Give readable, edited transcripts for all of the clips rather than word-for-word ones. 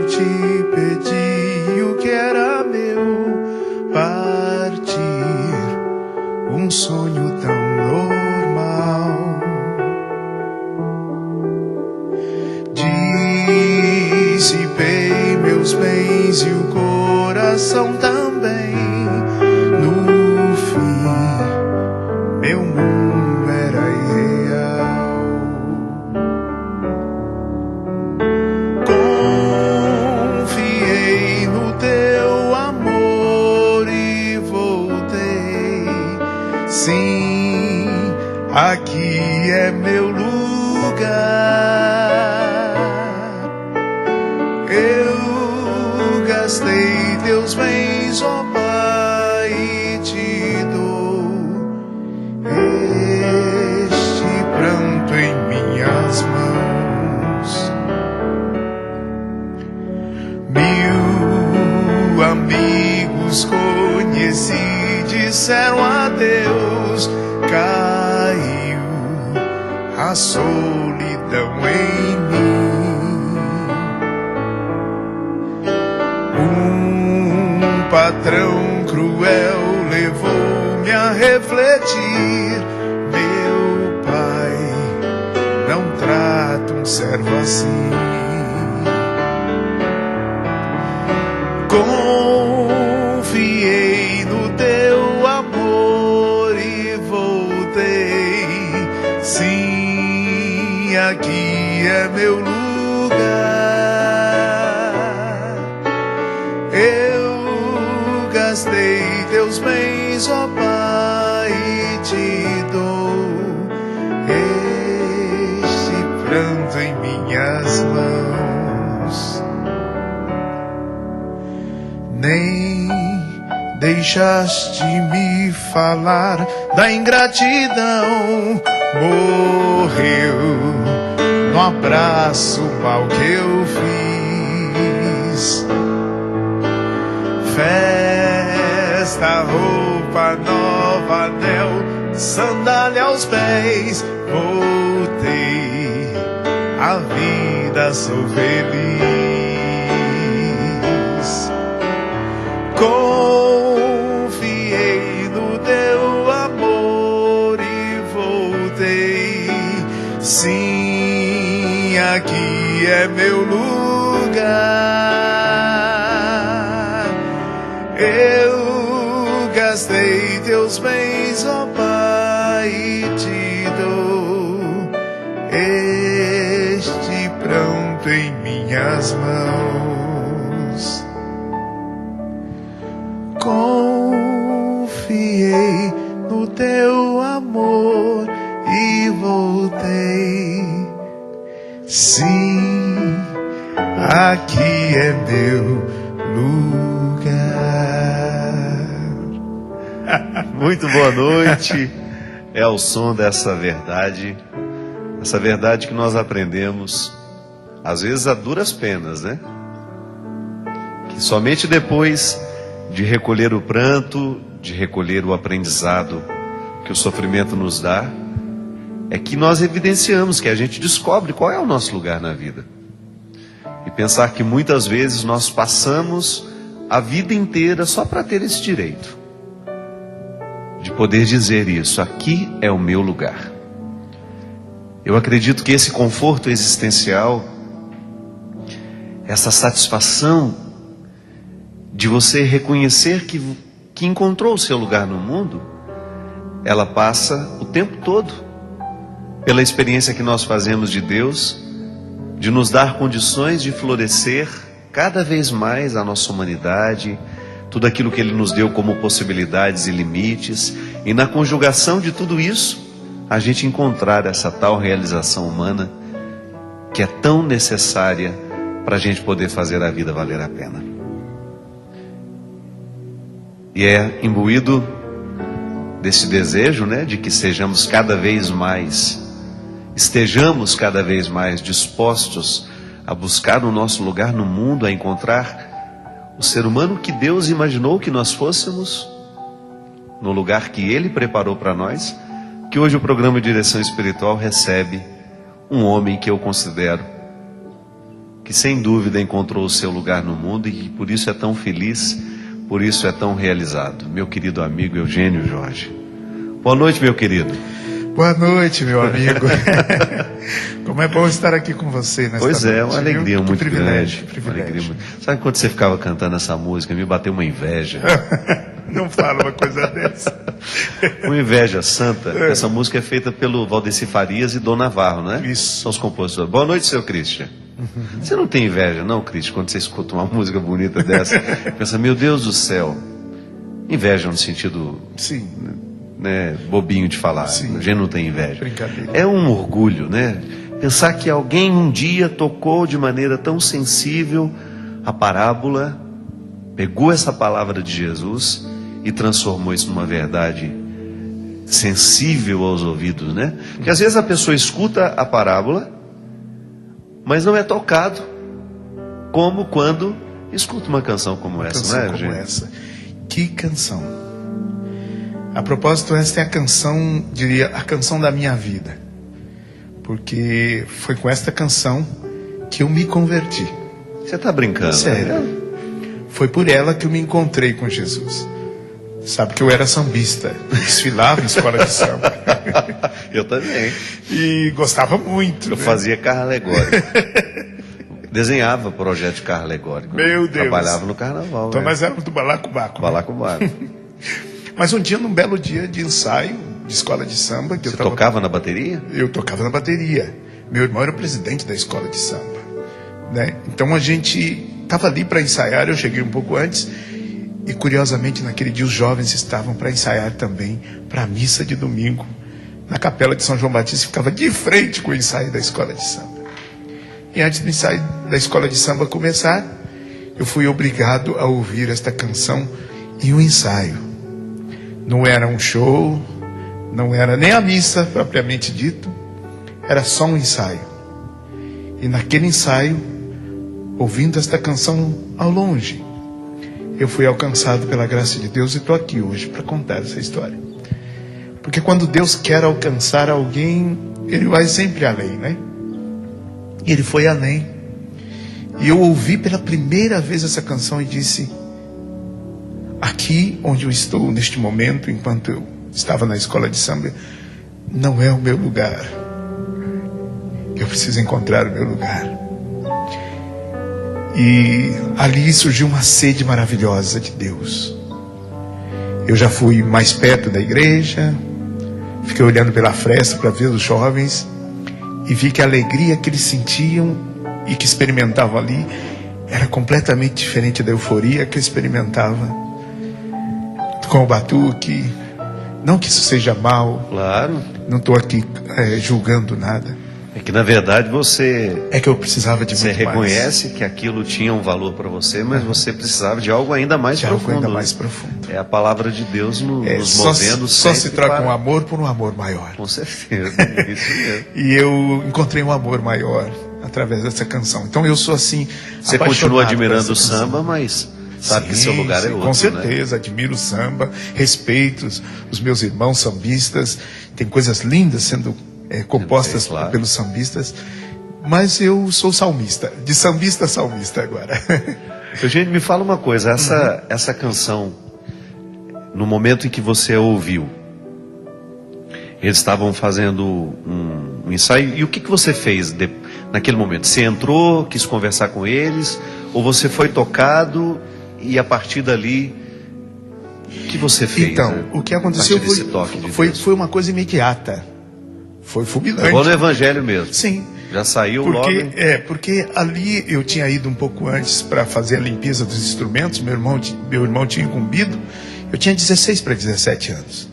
te pedi o que era meu, partir um sonho tão normal. Dissipei meus bens e o coração também. No fim, meu mundo era irreal. Confiei no teu amor e voltei. Sim, aqui é meu lugar. Eu gastei teus bens, ó Pai, e te dou este pranto em minhas mãos. 1000 amigos conheci, disseram adeus. Caiu a solidão em mim. Um patrão cruel levou-me a refletir. Meu pai não trata um servo assim. Confiei no teu amor e voltei. Sim, aqui é meu lugar. Eu gastei teus bens, ó Pai, e te dou este pranto em minhas mãos. Nem deixaste me falar da ingratidão. Morreu no abraço mal que eu fiz. Festa, roupa nova, anel, sandália aos pés. Voltei à vida, sou feliz. Confiei no teu amor e voltei. Sim, aqui é meu lugar. Eu gastei teus bens, ó Pai, e te dou este pranto em minhas mãos. Confiei no teu amor e voltei. Sim, aqui é meu lugar. Muito boa noite. É o som dessa verdade que nós aprendemos, às vezes a duras penas, né? Que somente depois de recolher o pranto, de recolher o aprendizado que o sofrimento nos dá, é que nós evidenciamos, que a gente descobre qual é o nosso lugar na vida. E pensar que muitas vezes nós passamos a vida inteira só para ter esse direito de poder dizer isso: aqui é o meu lugar. Eu acredito que esse conforto existencial, essa satisfação de você reconhecer que encontrou o seu lugar no mundo, ela passa o tempo todo pela experiência que nós fazemos de Deus, de nos dar condições de florescer cada vez mais a nossa humanidade, tudo aquilo que Ele nos deu como possibilidades e limites, e na conjugação de tudo isso, a gente encontrar essa tal realização humana que é tão necessária para a gente poder fazer a vida valer a pena. E é imbuído desse desejo, né, de que estejamos cada vez mais dispostos a buscar o nosso lugar no mundo, a encontrar o ser humano que Deus imaginou que nós fôssemos, no lugar que Ele preparou para nós, que hoje o programa Direção Espiritual recebe um homem que eu considero que sem dúvida encontrou o seu lugar no mundo e que por isso é tão feliz, por isso é tão realizado. Meu querido amigo Eugênio Jorge. Boa noite, meu querido. Boa noite, meu amigo. Como é bom estar aqui com você nesta Pois é, noite, uma alegria viu? muito Privilégio, grande. privilégio. Uma alegria muito... Sabe quando você ficava cantando essa música, me bateu uma inveja. Não fala uma coisa dessa. Uma inveja santa. Essa música é feita pelo Valdeci Farias e Dom Navarro, né? Isso. São os compositores. Boa noite, seu Christian. Você não tem inveja, não, Christian, quando você escuta uma música bonita dessa? Pensa, meu Deus do céu. Inveja no sentido... Sim. Né, bobinho de falar. Sim. A gente não tem inveja. Brincadeira. É um orgulho, né? Pensar que alguém um dia tocou de maneira tão sensível a parábola, pegou essa palavra de Jesus e transformou isso numa verdade sensível aos ouvidos, né? Porque às vezes a pessoa escuta a parábola, mas não é tocado como quando escuta uma canção como essa, não é, Como gente? essa. Que canção. A propósito, esta é a canção, diria, a canção da minha vida. Porque foi com esta canção que eu me converti. Você está brincando? Sério. Né? Foi por ela que eu me encontrei com Jesus. Sabe que eu era sambista, desfilava em escola de samba. Eu também. E gostava muito. Eu fazia carro alegórico. Desenhava projeto de carro alegórico. Meu Deus. Trabalhava no carnaval. Então, né? mas era do balacobaco. Balacobaco. Mas um dia, num belo dia de ensaio de escola de samba, que Você tocava na bateria? Eu tocava na bateria. Meu irmão era o presidente da escola de samba, né? Então a gente estava ali para ensaiar. Eu cheguei um pouco antes e, curiosamente, naquele dia os jovens estavam para ensaiar também para a missa de domingo na capela de São João Batista. Ficava de frente com o ensaio da escola de samba. E antes do ensaio da escola de samba começar, eu fui obrigado a ouvir esta canção em um ensaio. Não era um show, não era nem a missa propriamente dito, era só um ensaio. E naquele ensaio, ouvindo esta canção ao longe, eu fui alcançado pela graça de Deus e estou aqui hoje para contar essa história. Porque quando Deus quer alcançar alguém, Ele vai sempre além, né? E Ele foi além. E eu ouvi pela primeira vez essa canção e disse: aqui onde eu estou neste momento, enquanto eu estava na escola de samba, não é o meu lugar. Eu preciso encontrar o meu lugar. E ali surgiu uma sede maravilhosa de Deus. Eu já fui mais perto da igreja, fiquei olhando pela fresta para ver os jovens e vi que a alegria que eles sentiam e que experimentavam ali era completamente diferente da euforia que eu experimentava com o batuque. Não que isso seja mal. Claro. Não estou aqui julgando nada. É que na verdade você... É que eu precisava de muito mais. Você reconhece que aquilo tinha um valor para você, mas você precisava de algo ainda mais profundo. De algo ainda mais profundo. É a palavra de Deus nos movendo só se troca para... um amor por um amor maior. Com certeza, isso mesmo. E eu encontrei um amor maior através dessa canção. Então eu sou assim, você continua admirando o samba, mas sabe que seu lugar é outro, com certeza, né? admiro o samba, respeito os meus irmãos sambistas, tem coisas lindas sendo compostas claro. Pelos sambistas, mas eu sou salmista, de sambista a salmista agora. Gente, me fala uma coisa, essa canção, no momento em que você a ouviu, eles estavam fazendo um ensaio, e o que você fez naquele momento? Você entrou, quis conversar com eles, ou você foi tocado e a partir dali, o que você fez? Então, né? o que aconteceu foi uma coisa imediata, foi fulminante. Igual no Evangelho mesmo. Sim. Já saiu logo. Porque ali eu tinha ido um pouco antes para fazer a limpeza dos instrumentos, meu irmão tinha incumbido, eu tinha 16 para 17 anos.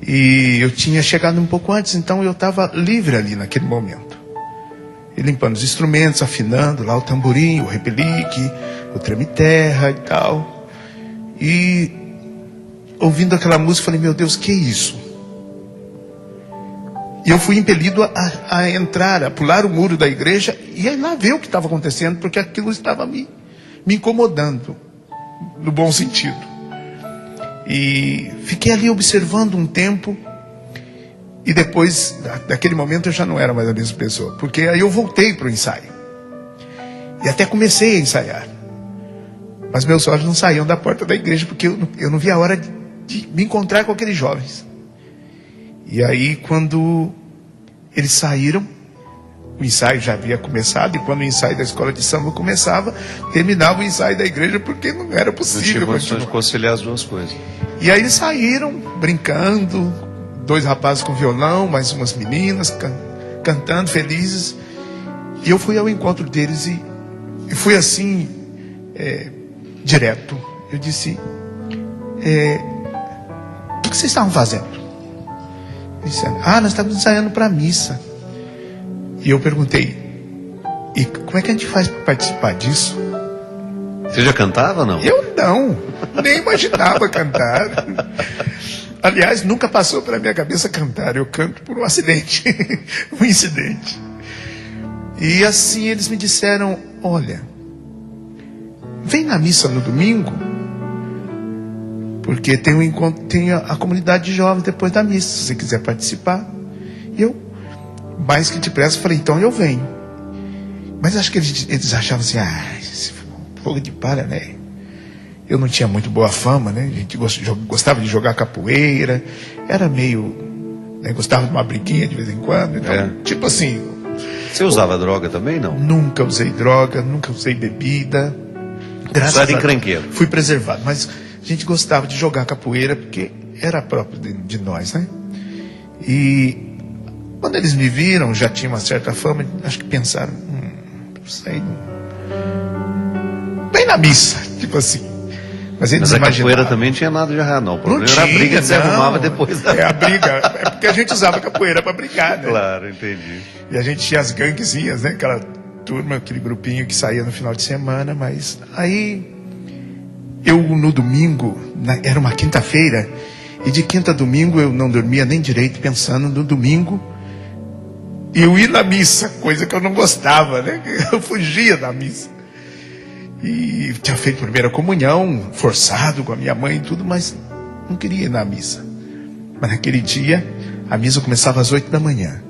E eu tinha chegado um pouco antes, então eu estava livre ali naquele momento. E limpando os instrumentos, afinando lá o tamborim, o repelique, o treme-terra e tal. E ouvindo aquela música, falei, meu Deus, que é isso? E eu fui impelido a entrar, a pular o muro da igreja e ir lá ver o que estava acontecendo, porque aquilo estava me incomodando, no bom sentido. E fiquei ali observando um tempo, e depois, daquele momento, eu já não era mais a mesma pessoa, porque aí eu voltei para o ensaio. E até comecei a ensaiar. Mas meus olhos não saíam da porta da igreja, porque eu não via a hora de me encontrar com aqueles jovens. E aí, quando eles saíram, o ensaio já havia começado, e quando o ensaio da escola de samba começava, terminava o ensaio da igreja, porque não era possível. Não tinha condições de conciliar as duas coisas. E aí eles saíram, brincando, 2 rapazes com violão, mais umas meninas, cantando, felizes. E eu fui ao encontro deles e fui assim, direto. Eu disse, o que vocês estavam fazendo? Eles disseram, nós estávamos ensaiando para a missa. E eu perguntei, e como é que a gente faz para participar disso? Você já cantava ou não? Eu não, nem imaginava cantar. Aliás, nunca passou pela minha cabeça cantar. Eu canto por um acidente, um incidente. E assim eles me disseram, olha, vem na missa no domingo, porque tem um encontro, tem a comunidade de jovens depois da missa, se você quiser participar. E eu, mais que depressa, falei, então eu venho. Mas acho que eles achavam assim, esse fogo de palha, né? Eu não tinha muito boa fama, né? A gente gostava de jogar capoeira, era meio, né? Gostava de uma briguinha de vez em quando, então, tipo assim. Você usava droga também, não? Nunca usei droga, nunca usei bebida. Graças a Deus, encrenqueiro. fui preservado, mas a gente gostava de jogar capoeira porque era próprio de nós, né? E quando eles me viram, já tinha uma certa fama, acho que pensaram, não sei, bem na missa, tipo assim. Mas a capoeira também tinha nada de errado, não. O problema era a briga que você arrumava depois da... a briga, é porque a gente usava capoeira para brigar, né? Claro, entendi. E a gente tinha as ganguezinhas, né? Aquela turma, aquele grupinho que saía no final de semana, mas aí eu no domingo, era uma quinta-feira, e de quinta a domingo eu não dormia nem direito, pensando no domingo eu ir na missa, coisa que eu não gostava, né? Eu fugia da missa. E tinha feito primeira comunhão, forçado com a minha mãe e tudo, mas não queria ir na missa. Mas naquele dia, a missa começava às 8 da manhã.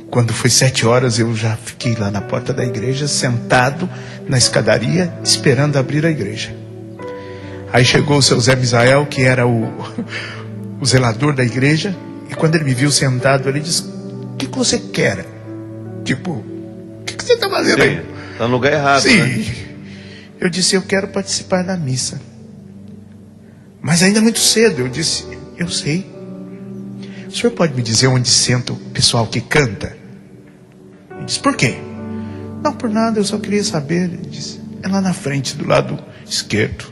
Quando foi 7 horas, eu já fiquei lá na porta da igreja, sentado na escadaria, esperando abrir a igreja. Aí chegou o seu Zé Misael, que era o zelador da igreja, e quando ele me viu sentado, ele disse, o que você quer? Tipo, o que você está fazendo aí? Está no lugar errado, Sim. Né? Eu disse, eu quero participar da missa. Mas ainda é muito cedo. Eu disse, eu sei. O senhor pode me dizer onde senta o pessoal que canta? Ele disse, por quê? Não, por nada, eu só queria saber. Ele disse, é lá na frente, do lado esquerdo.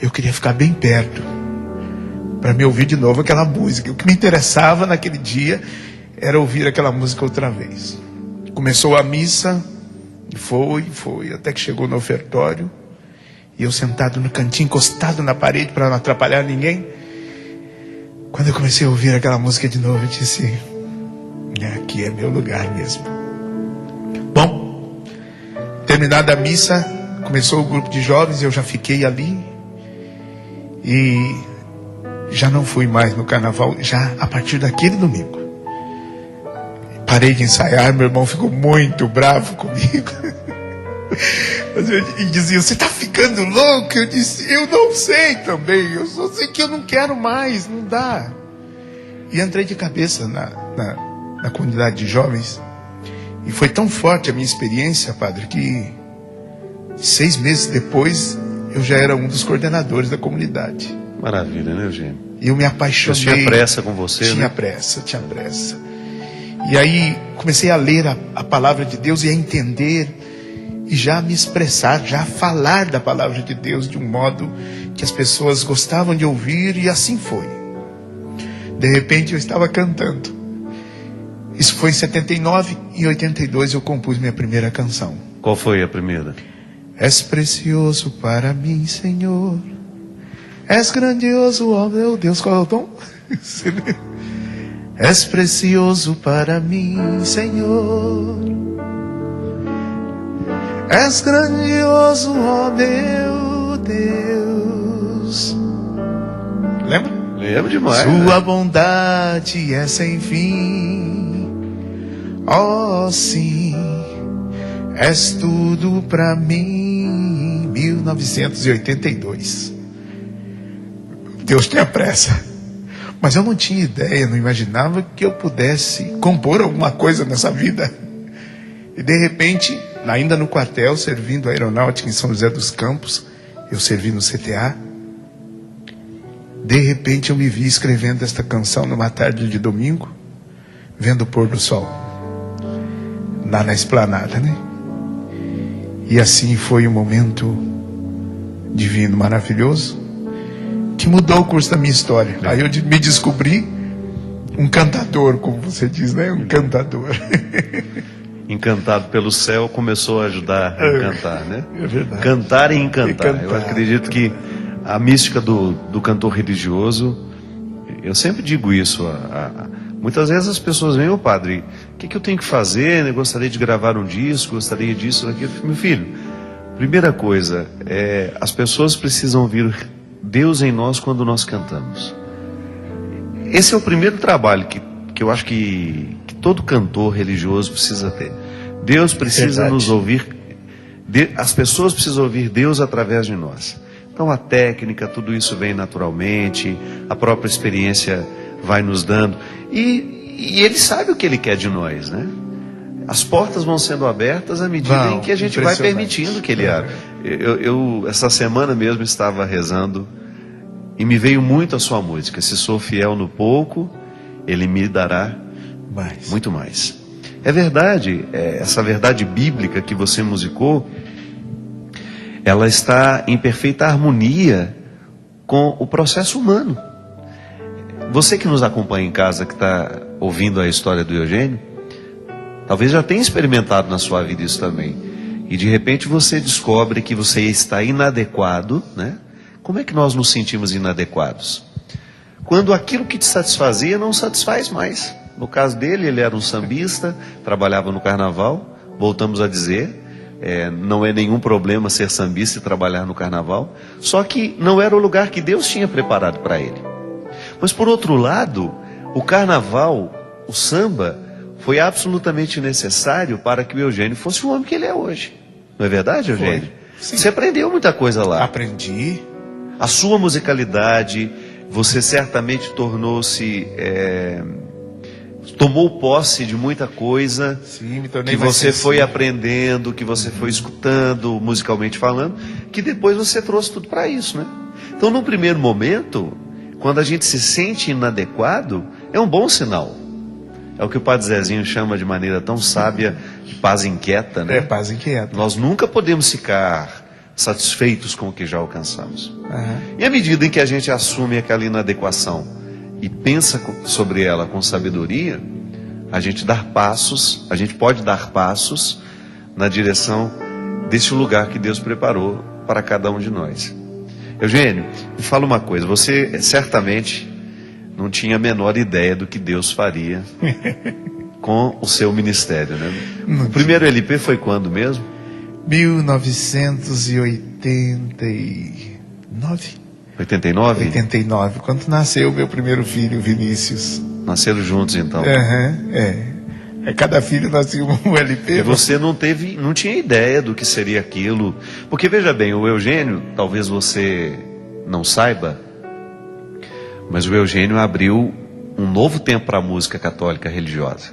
Eu queria ficar bem perto, para me ouvir de novo aquela música. O que me interessava naquele dia era ouvir aquela música outra vez. Começou a missa, foi, até que chegou no ofertório, e eu sentado no cantinho, encostado na parede para não atrapalhar ninguém. Quando eu comecei a ouvir aquela música de novo, eu disse, aqui é meu lugar mesmo. Bom, terminada a missa, começou o grupo de jovens, eu já fiquei ali, e já não fui mais no carnaval, já a partir daquele domingo. Parei de ensaiar, meu irmão ficou muito bravo comigo. E dizia, você está ficando louco? Eu disse, eu não sei também, eu só sei que eu não quero mais, não dá. E entrei de cabeça na comunidade de jovens. E foi tão forte a minha experiência, padre, que 6 meses depois eu já era um dos coordenadores da comunidade. Maravilha, né, Eugênio? E eu me apaixonei. Você tinha pressa com você, tinha né? Tinha pressa. E aí comecei a ler a palavra de Deus e a entender, e já me expressar, já falar da palavra de Deus de um modo que as pessoas gostavam de ouvir, e assim foi. De repente eu estava cantando. Isso foi em 79, e em 82 eu compus minha primeira canção. Qual foi a primeira? És precioso para mim, Senhor. És grandioso, ó meu Deus. Qual é o tom? És precioso para mim, Senhor. És grandioso, ó meu Deus. Lembra? Lembro demais. Sua bondade é sem fim. Oh, sim. És tudo pra mim, 1982. Deus tinha pressa. Mas eu não tinha ideia, não imaginava que eu pudesse compor alguma coisa nessa vida. E de repente, ainda no quartel, servindo a aeronáutica em São José dos Campos, eu servi no CTA. De repente eu me vi escrevendo esta canção numa tarde de domingo, vendo o pôr do sol, lá na esplanada, né? E assim foi um momento divino, maravilhoso, que mudou o curso da minha história. Aí eu me descobri um cantador, como você diz, né? Um cantador. Encantado pelo céu, começou a ajudar a cantar, né? É verdade. Cantar e encantar. Cantar. Eu acredito que a mística do cantor religioso, eu sempre digo isso, muitas vezes as pessoas vêm, ô padre, o que eu tenho que fazer? Eu gostaria de gravar um disco, gostaria disso, daquilo. Meu filho, primeira coisa, as pessoas precisam ouvir Deus em nós quando nós cantamos. Esse é o primeiro trabalho que eu acho que todo cantor religioso precisa ter. Deus precisa Verdade. nos ouvir, as pessoas precisam ouvir Deus através de nós. Então a técnica, tudo isso vem naturalmente, a própria experiência vai nos dando. E Ele sabe o que Ele quer de nós, né? As portas vão sendo abertas à medida em que a gente vai permitindo que Ele abra. Eu essa semana mesmo estava rezando e me veio muito a sua música. Se sou fiel no pouco, Ele me dará muito mais. É verdade, essa verdade bíblica que você musicou, ela está em perfeita harmonia com o processo humano. Você que nos acompanha em casa, que está ouvindo a história do Eugênio, talvez já tenha experimentado na sua vida isso também. E de repente você descobre que você está inadequado, né? Como é que nós nos sentimos inadequados? Quando aquilo que te satisfazia não satisfaz mais. No caso dele, ele era um sambista, trabalhava no carnaval, voltamos a dizer, não é nenhum problema ser sambista e trabalhar no carnaval, só que não era o lugar que Deus tinha preparado para ele. Mas por outro lado, o carnaval, o samba, foi absolutamente necessário para que o Eugênio fosse o homem que ele é hoje. Não é verdade, Eugênio? Você aprendeu muita coisa lá. Aprendi. A sua musicalidade, você certamente tornou-se... tomou posse de muita coisa. Sim, me tornei que mais você foi sensível. aprendendo, que você foi escutando, musicalmente falando, que depois você trouxe tudo para isso, né? Então, num primeiro momento, quando a gente se sente inadequado, é um bom sinal. É o que o Padre Zezinho chama de maneira tão sábia de paz inquieta, né? Paz inquieta. Nós nunca podemos ficar satisfeitos com o que já alcançamos. Uhum. E à medida em que a gente assume aquela inadequação e pensa sobre ela com sabedoria, a gente pode dar passos na direção desse lugar que Deus preparou para cada um de nós. Eugênio, me fala uma coisa, você certamente não tinha a menor ideia do que Deus faria com o seu ministério, né? O primeiro LP foi quando mesmo? 1989. 89? 89, quando nasceu meu primeiro filho, Vinícius. Nasceram juntos então. Cada filho nascia um LP. E você não tinha ideia do que seria aquilo. Porque veja bem, o Eugênio, talvez você não saiba, mas o Eugênio abriu um novo tempo para a música católica religiosa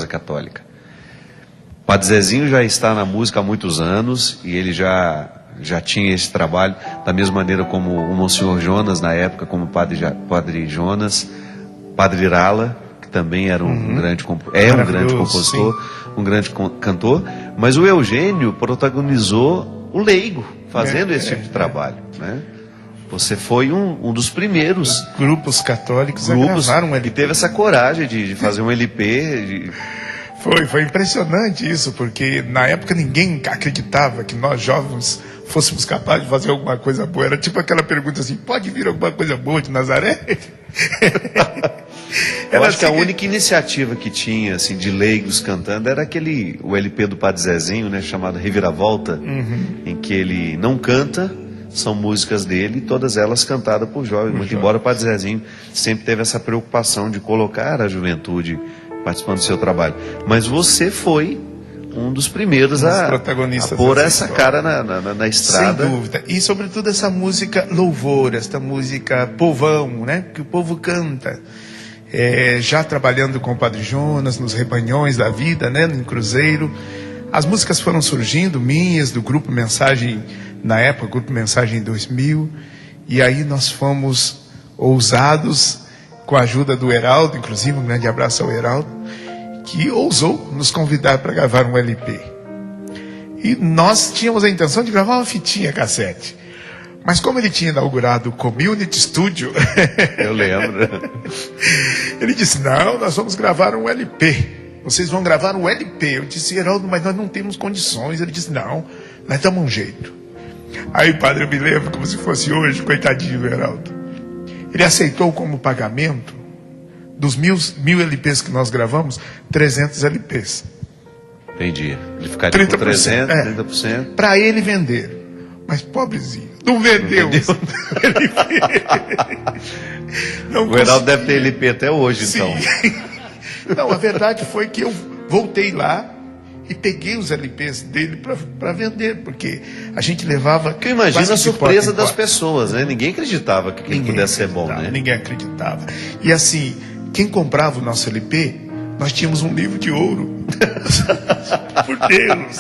católica. O Padre Zezinho já está na música há muitos anos e ele já tinha esse trabalho, da mesma maneira como o Monsenhor Jonas, na época, como o Padre Jonas, Padre Irala, que também era um grande compositor, sim. Um grande cantor, mas o Eugênio protagonizou o leigo, fazendo esse tipo de trabalho, né? Você foi um dos primeiros grupos católicos a gravar um LP. Que teve essa coragem de fazer um LP. Foi impressionante isso, porque na época ninguém acreditava que nós jovens fôssemos capazes de fazer alguma coisa boa. Era tipo aquela pergunta assim, pode vir alguma coisa boa de Nazaré? Eu acho que a única iniciativa que tinha assim, de leigos cantando era o LP do Padre Zezinho, né, chamado Reviravolta, em que ele não canta, são músicas dele, todas elas cantadas por jovens. Muito embora o Padre Zezinho sempre teve essa preocupação de colocar a juventude participando do seu trabalho. Mas você foi um dos primeiros protagonistas a pôr dessa essa história. cara na estrada. Sem dúvida. E sobretudo essa música louvor, essa música povão, né? Que o povo canta. Já trabalhando com o Padre Jonas, nos rebanhões da vida, né? No Cruzeiro. As músicas foram surgindo, minhas, do Grupo Mensagem, na época, Grupo Mensagem 2000. E aí nós fomos ousados, com a ajuda do Heraldo, inclusive um grande abraço ao Heraldo, que ousou nos convidar para gravar um LP. E nós tínhamos a intenção de gravar uma fitinha cassete. Mas como ele tinha inaugurado o Community Studio, eu lembro. Ele disse, não, nós vamos gravar um LP. Vocês vão gravar um LP. Eu disse, Heraldo, mas nós não temos condições. Ele disse, não, nós damos um jeito. Aí, padre, eu me lembro como se fosse hoje, coitadinho do Heraldo. Ele aceitou como pagamento, dos 1000 LPs que nós gravamos, 300 LPs. Entendi. Ele ficaria com 300, 30%. Para ele vender. Mas, pobrezinho, não vendeu. Não o Heraldo deve ter LP até hoje, Sim. então. Não, a verdade foi que eu voltei lá e peguei os LPs dele para vender, porque a gente levava... Porque eu imagino a surpresa das pessoas, né? Ninguém acreditava que ele pudesse ser bom, né? Ninguém acreditava. E assim, quem comprava o nosso LP, nós tínhamos um livro de ouro. Por Deus!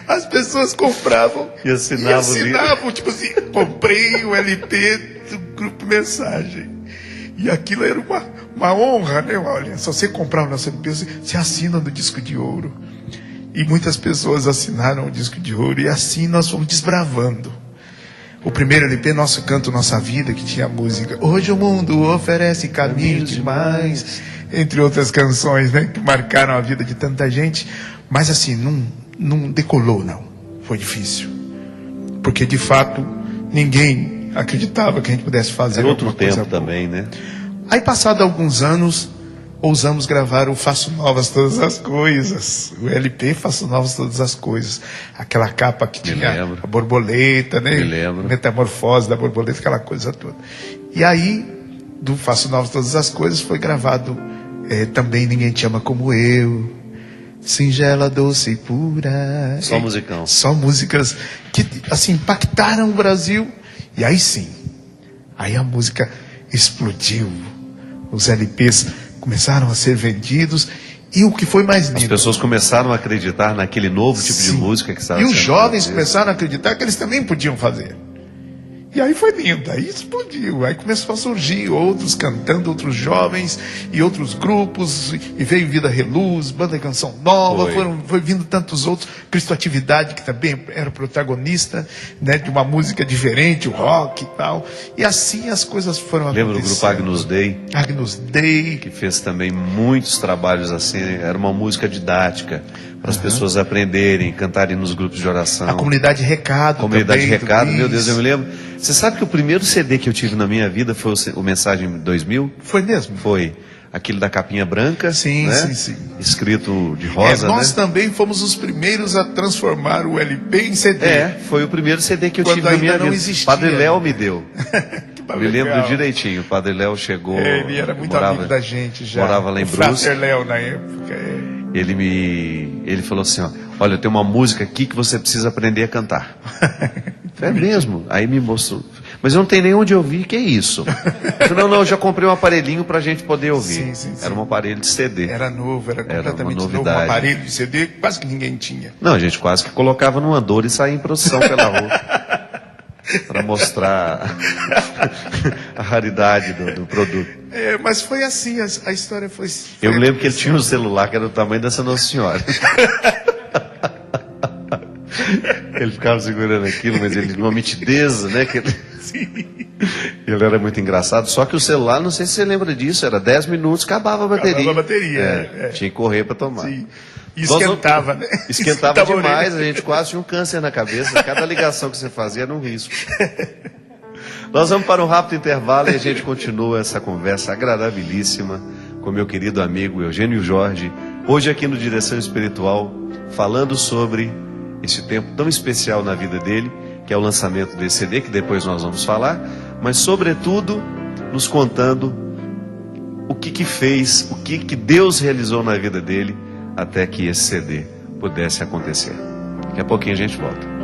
As pessoas compravam e assinavam o livro. Tipo assim, comprei o LP do Grupo Mensagem. E aquilo era uma honra, né? Olha, se você comprar o nosso LP, você assina no disco de ouro. E muitas pessoas assinaram o disco de ouro. E assim nós fomos desbravando. O primeiro LP, Nosso Canto, Nossa Vida, que tinha a música Hoje o Mundo Oferece Caminho Demais, entre outras canções, né? Que marcaram a vida de tanta gente. Mas assim, não decolou, não. Foi difícil. Porque, de fato, ninguém acreditava que a gente pudesse fazer outro tempo coisa também, né? Aí, passado alguns anos, ousamos gravar o Faço Novas Todas as Coisas. O LP Faço Novas Todas as Coisas. Aquela capa que tinha a borboleta, né? Me lembro. Metamorfose da borboleta, aquela coisa toda. E aí, do Faço Novas Todas as Coisas, foi gravado também Ninguém Te Ama Como Eu. Singela, doce e pura. Só musicão. Só músicas que, assim, impactaram o Brasil. E aí sim, aí a música explodiu. Os LPs começaram a ser vendidos. E o que foi mais lindo... As pessoas começaram a acreditar naquele novo tipo de música que estava E sendo os jovens produzido. começaram a acreditar que eles também podiam fazer. E aí foi lindo, aí explodiu, aí começou a surgir outros cantando, outros jovens e outros grupos, e veio Vida Reluz, Banda Canção Nova, foi vindo tantos outros, Cristo Atividade, que também era protagonista, né, de uma música diferente, o rock e tal, e assim as coisas foram acontecendo. Lembra do grupo Agnus Dei? Agnus Dei. Que fez também muitos trabalhos assim, era uma música didática, para as pessoas aprenderem, cantarem nos grupos de oração. A Comunidade Recado. Comunidade também, Recado, meu Deus, eu me lembro. Você sabe que o primeiro CD que eu tive na minha vida foi o Mensagem 2000? Foi mesmo? Foi. Aquele da capinha branca, sim, né? sim. Escrito de rosa, nós né? também fomos os primeiros a transformar o LP em CD. Foi o primeiro CD que eu Quando tive na minha ainda não vida. existia. Padre Léo me deu. Eu me lembro direitinho. O Padre Léo chegou. Ele era muito amigo da gente já. Morava lá em Brusque. Frater Léo na época. Ele falou assim, ó, olha, tem uma música aqui que você precisa aprender a cantar. É mesmo? Aí me mostrou. Mas eu não tenho nem onde ouvir, que é isso? Eu falei, não, eu já comprei um aparelhinho pra gente poder ouvir. Sim. Era um aparelho de CD. Era novo, era completamente uma novo. novidade. Um aparelho de CD que quase que ninguém tinha. Não, a gente quase que colocava no andor e saía em procissão pela rua. Para mostrar a raridade do produto. Mas foi assim, a história foi... Eu me lembro que ele tinha um celular que era do tamanho dessa Nossa Senhora. Ele ficava segurando aquilo, mas ele numa mitidez, né? Ele era muito engraçado. Só que o celular, não sei se você lembra disso, era 10 minutos, acabava a bateria. Acabava a bateria. Tinha que correr para tomar. Sim. E esquentava, né? Esquentava demais, a gente quase tinha um câncer na cabeça. Cada ligação que você fazia era um risco. Nós vamos para um rápido intervalo e a gente continua essa conversa agradabilíssima com meu querido amigo Eugênio Jorge, hoje aqui no Direção Espiritual, falando sobre esse tempo tão especial na vida dele, que é o lançamento desse CD, que depois nós vamos falar, mas sobretudo nos contando o que fez, o que Deus realizou na vida dele até que esse CD pudesse acontecer. Daqui a pouquinho a gente volta.